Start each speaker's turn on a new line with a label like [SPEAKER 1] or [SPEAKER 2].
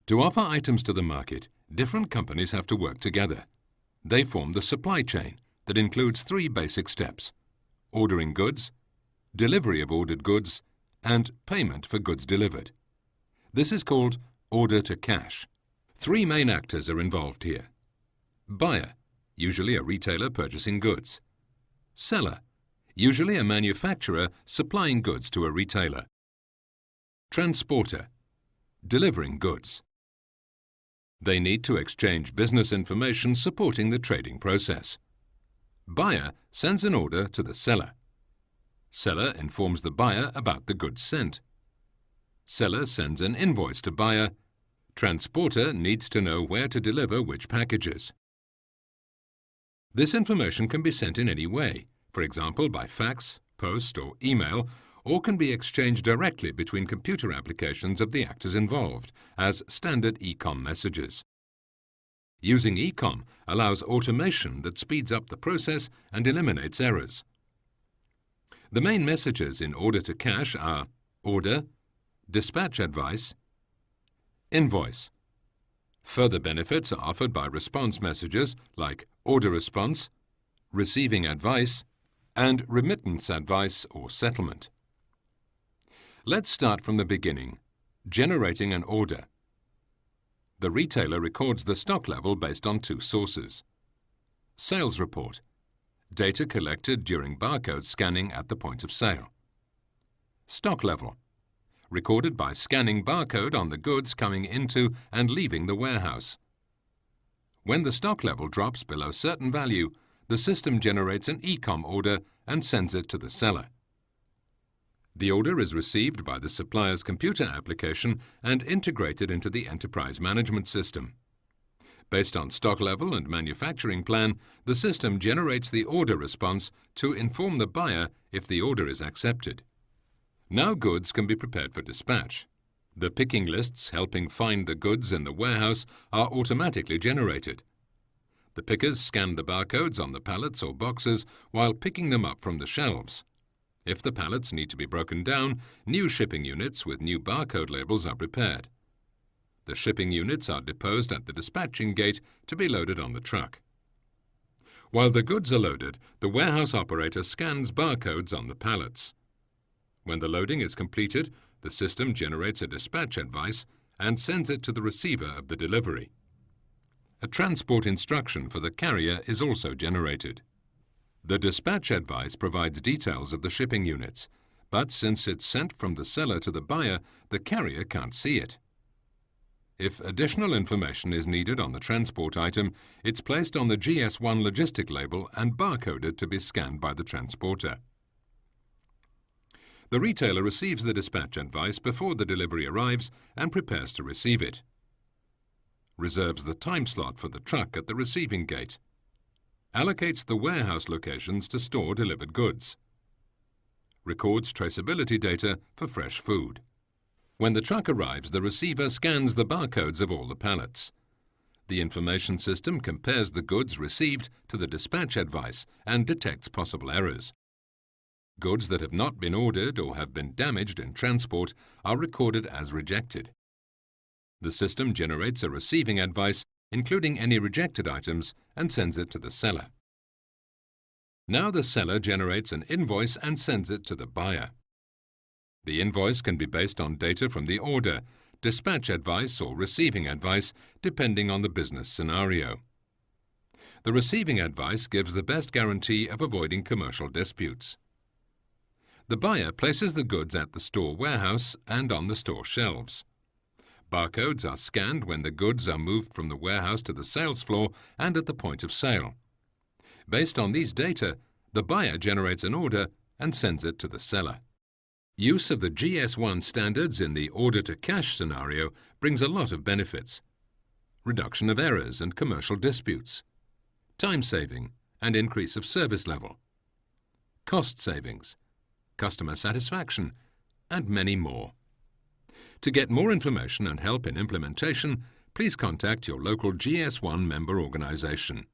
[SPEAKER 1] To offer items to the market, different companies have to work together. They form the supply chain that includes three basic steps: ordering goods, delivery of ordered goods, and payment for goods delivered. This is called order to cash. Three main actors are involved here. Buyer, usually a retailer purchasing goods. Seller, usually a manufacturer supplying goods to a retailer. Transporter, delivering goods. They need to exchange business information supporting the trading process. Buyer sends an order to the seller. Seller informs the buyer about the goods sent. Seller sends an invoice to buyer. Transporter needs to know where to deliver which packages. This information can be sent in any way, for example by fax, post or email, or can be exchanged directly between computer applications of the actors involved as standard e-com messages. Using e-com allows automation that speeds up the process and eliminates errors. The main messages in order to cash are order, dispatch advice, invoice. Further benefits are offered by response messages like order response, receiving advice, and remittance advice or settlement. Let's start from the beginning, generating an order. The retailer records the stock level based on two sources. Sales report, data collected during barcode scanning at the point of sale. Stock level, recorded by scanning barcode on the goods coming into and leaving the warehouse. When the stock level drops below certain value, the system generates an e-com order and sends it to the seller. The order is received by the supplier's computer application and integrated into the enterprise management system. Based on stock level and manufacturing plan, the system generates the order response to inform the buyer if the order is accepted. Now goods can be prepared for dispatch. The picking lists helping find the goods in the warehouse are automatically generated. The pickers scan the barcodes on the pallets or boxes while picking them up from the shelves. If the pallets need to be broken down, new shipping units with new barcode labels are prepared. The shipping units are deposed at the dispatching gate to be loaded on the truck. While the goods are loaded, the warehouse operator scans barcodes on the pallets. When the loading is completed, the system generates a dispatch advice and sends it to the receiver of the delivery. A transport instruction for the carrier is also generated. The dispatch advice provides details of the shipping units, but since it's sent from the seller to the buyer, the carrier can't see it. If additional information is needed on the transport item, it's placed on the GS1 logistic label and barcoded to be scanned by the transporter. The retailer receives the dispatch advice before the delivery arrives and prepares to receive it. Reserves the time slot for the truck at the receiving gate. Allocates the warehouse locations to store delivered goods. Records traceability data for fresh food. When the truck arrives, the receiver scans the barcodes of all the pallets. The information system compares the goods received to the dispatch advice and detects possible errors. Goods that have not been ordered or have been damaged in transport are recorded as rejected. The system generates a receiving advice, including any rejected items, and sends it to the seller. Now the seller generates an invoice and sends it to the buyer. The invoice can be based on data from the order, dispatch advice or receiving advice, depending on the business scenario. The receiving advice gives the best guarantee of avoiding commercial disputes. The buyer places the goods at the store warehouse and on the store shelves. Barcodes are scanned when the goods are moved from the warehouse to the sales floor and at the point of sale. Based on these data, the buyer generates an order and sends it to the seller. Use of the GS1 standards in the order-to-cash scenario brings a lot of benefits. Reduction of errors and commercial disputes, time saving and increase of service level, cost savings, customer satisfaction, and many more. To get more information and help in implementation, please contact your local GS1 member organization.